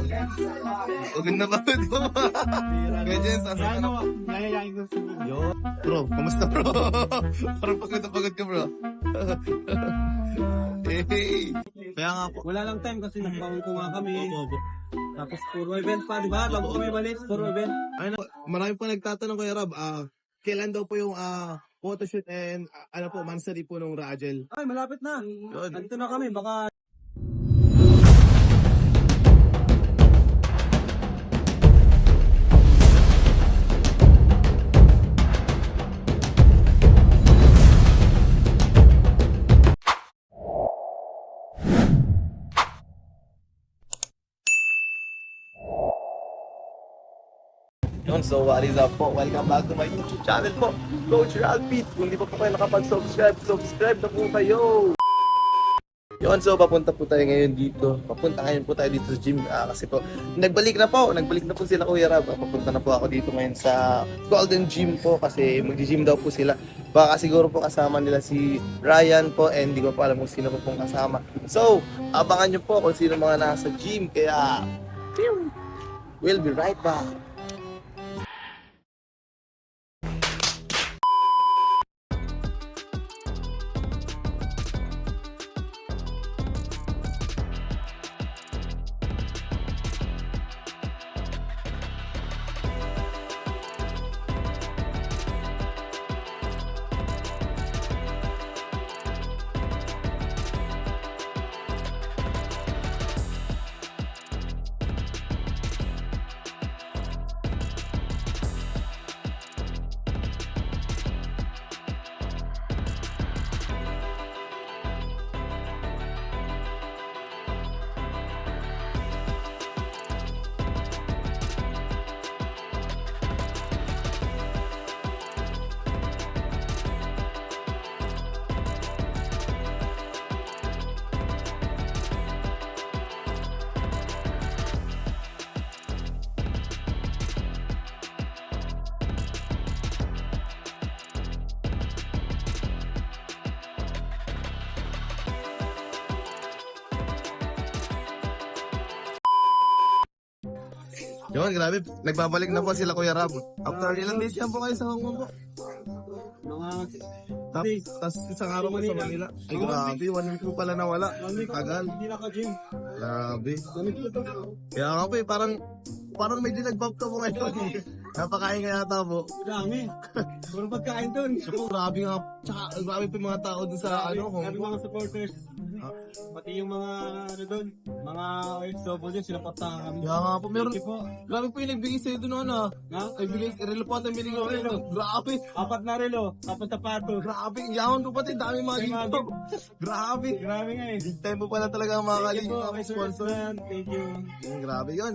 Pagod na pagod mo. Kaya Jens, asan ka na? Yayayain ko sa video. Bro, kamusta bro? Parang pagod na pagod ka bro. Hey. Kaya nga po. Wala lang time kasi nagbangon ko nga kami. Opo. Tapos puro event pa, di ba? Bago kami balik, puro event. Ayun na, marami pa nagtatanong kay Rob, kailan daw po yung photoshoot and ano po, mansari po nung Rajel. Ay, malapit na. Good. Nandito na kami, baka... Yun, so what is up po? Welcome back to my YouTube channel po, Coach Ralpit. Kung di pa po kayo nakapag-subscribe, subscribe na po kayo. Yun, so papunta po tayo ngayon dito. Papunta ngayon po tayo dito sa gym kasi po, nagbalik na po sila Kuya Rab. Papunta na po ako dito ngayon sa Golden Gym po kasi mag-gym daw po sila. Baka siguro po kasama nila si Ryan po and di ko pa alam kung sino po pong kasama. So, abangan nyo po kung sino mga nasa gym. Kaya, we'll be right back. Yun, grabe. Nagbabalik na po sila Kuya Rab. After ilang days yan po kayo sa Hong Kong po? Mga... Tapos isang araw mo sa Manila. Ay grabe, 1 week po pala nawala. Tagal. Hindi naka-gym. Grabe. Kaya nga po parang medyo nag-bump ka po ngayon. Napakain ka yata po. Dami. Puro pagkain doon. So, grabe nga. Tsaka grabe po yung mga tao dun sa Hong Grabe Kong. mga supporters. Pati yung mga ano doon, mga OFW, sila pata kami. Kaya nga po, meron. Thank you po. Grabe po yung nagbigay sa'yo dun ano. Ha? Nagbigay, relo po ang binigay ko rin. Grabe. 4 na relo, 4 tapato. Grabe. Yaman po pati. Dami mga May mga dito. Grabe. Grabe nga eh. Big time po pala talaga ang mga Thank you po, kalingap kay Sir sponsor. Osman. Thank you. Grabe yun.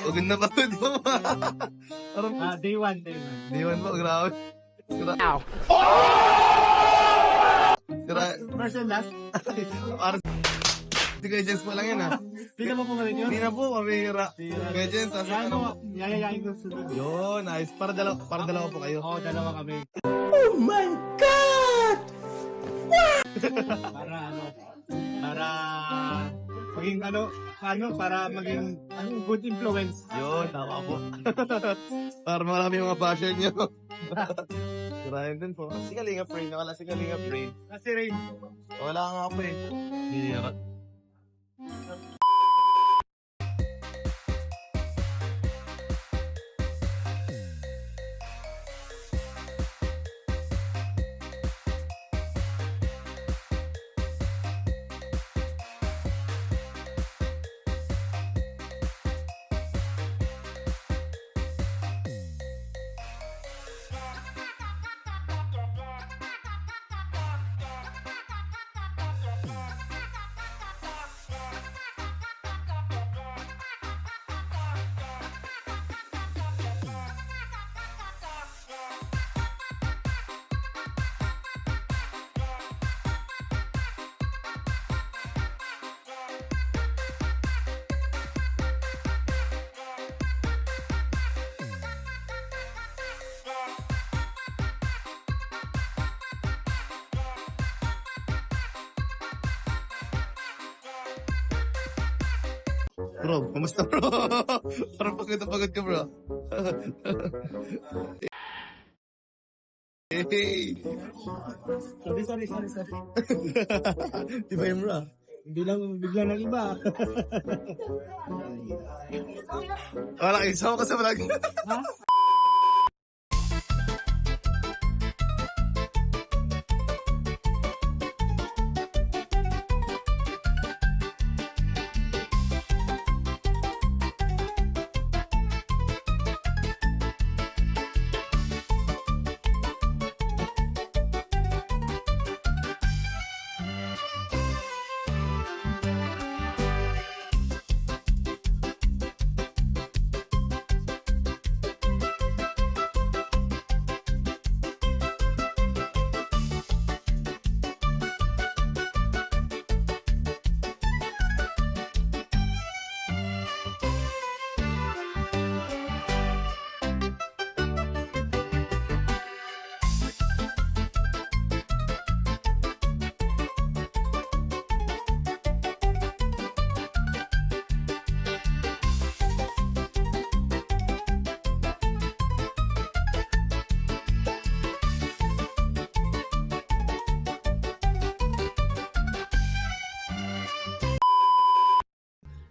Pagod na pagod mo. Parang Day 1. di man po, grabe. First and last. Parang si Kuya Jens pa lang yan ha. Hindi na mo po yun. Hindi na po, pamihira. Kuya Jens, asan ka na po? Yayayain ko sa video. Yun, nice. Para dalawa po kayo. Oo, dalawa kami. Oh my God! Para ano, para maging para maging good influence. Yun, tama po. Para marami yung mga basher niyo. Sirayan din po. Si Kalinga Brain, nakala si Kalinga Brain. Kasi Rain, Wala nga po eh. Bihira. Bro, kamusta bro? Parang pagod na pagod ka bro. Hey! Sorry. Iba yun bro. Hindi lang bigla ng iba. Wala kayo, sama ka sa vlog. Ha?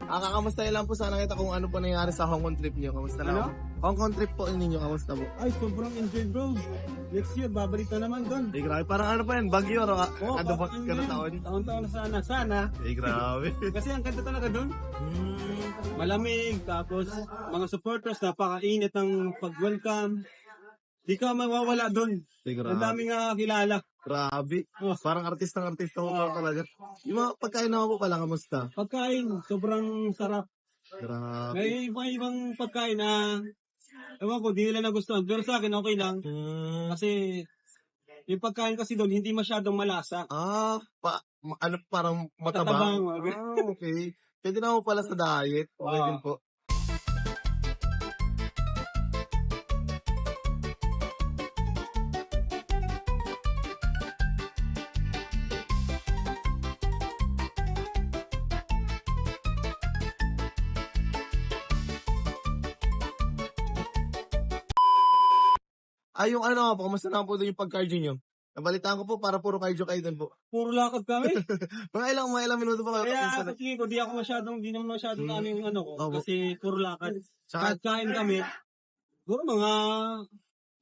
Kakamustahin lang po sana kita kung ano po nangyari sa Hong Kong trip niyo. Kamusta na? Ano? Hong Kong trip po ninyo, kamusta po? Ay, sobrang enjoy bro. Next year, babalik na naman doon. Eh, grabe. Parang ano pa yan, bagyo, o Oo, kadubot parang ka na yun. taon. Taon-taon na sana. Eh, grabe. Kasi ang ganda talaga doon. Malamig, tapos mga supporters, napakainit ng pag-welcome. Di ka mawawala doon. Eh, Ang grabe. daming kilala. Grabe. Oh. Parang artistang-artista ko talaga. Yung mga pagkain naman po pala, kamusta? Pagkain, sobrang sarap. Grabe. May ibang pagkain na, ewan ko, di nila nagustuhan. Pero sa akin, okay lang. Kasi, yung pagkain kasi doon, hindi masyadong malasa. Ano, parang matabang? Matabang. Okay. Pwede na po pala sa diet. Okay Oo. din po. Yung ano po, kamusta na po doon yung pag-cardio nyo? Nabalitaan ko po, para puro cardio kayo doon po. Puro lakad kami. Mga ilang minuto pa kayo. Kaya kasi ko, di naman masyadong ano yung ano ko. Opo. Kasi puro lakad. Saka- Kahit kain kami, siguro mga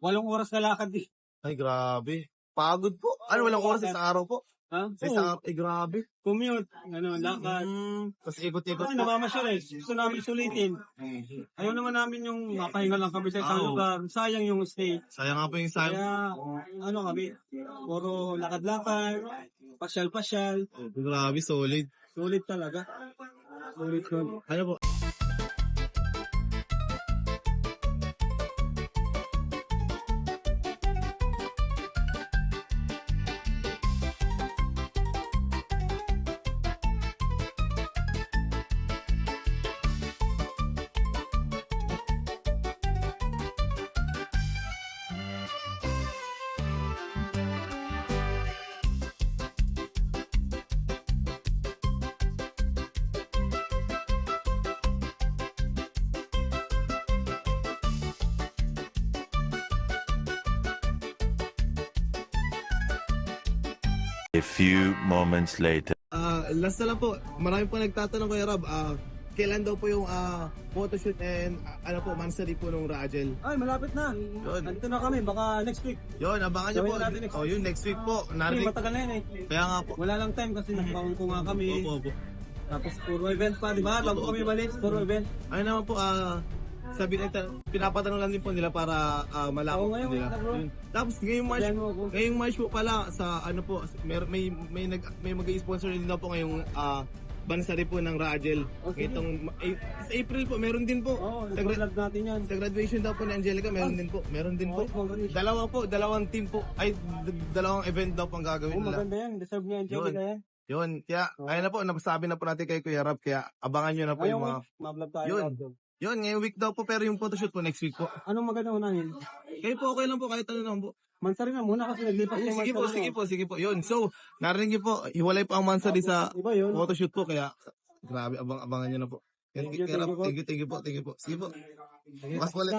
8 oras na lakad eh. Ay, grabe. Pagod po. Ano, walang oras sa araw po? Ha? Sa isang araw, grabe. Commute, lakad. Tapos ikot-ikot Kasi po. namamasyal eh. Gusto namin sulitin. Ayaw naman namin yung mapahinga lang kami sa isang Oo. lugar. Sayang yung stay. Sayang nga po yung sayang. Kaya, kami, puro lakad-lakad, pasyal-pasyal. Grabe, solid. Sulit talaga. Sulit yun. Ano po? A few moments later. Last na lang po. Marami po nagtatanong Kuya Rob. Kailan daw po yung photoshoot and ano po, mansari po nung Rajel? Ay, malapit na. Yun. Nandito na kami, baka next week. Yun, abangan nyo po. Gawin natin next Oh, yun, next week po. Hindi, Narinig. matagal na yun eh. Kaya nga po. Wala lang time kasi nakabangon ko nga kami. Opo. Tapos puro event pa, di ba? Bago kami balik, puro event. Ayun naman po, sabi nila, pinapatanong lang din po nila para Oo, malaman po ngayon, nila. wait na, bro. Yun. Tapos Yan mo ako. ngayong March po pala sa ano po, may mag-sponsor din daw po ngayong bansari po ng Rajel. Oh, sige. Sa April po, meron din po. Oo, Sa nag-vlog natin yan. Sa graduation daw po ni Angelica, meron din po. Meron din po. Dalawang team po. Ay, dalawang event daw po ang gagawin Oo, nila. maganda yan. Deserve niya Angelica yan. Yun, kaya, ayun na po, nasabi na po natin kay Kuya Rab, kaya abangan nyo na po yung mga... ma-vlog tayo. Yun. Yun, ngayong week daw po, pero yung photoshoot po next week po. Anong maganda unahin? Kayo po, okay lang po, kahit ano lang po. Mansari na muna kasi naglipas yung Sige po. Yun, so, narinig niyo po, hiwalay po ang Mansari sa Iba yun. photoshoot po, kaya, grabe, abangan nyo na po. Thank you po. Sige po. Sige. Bukas po ulit.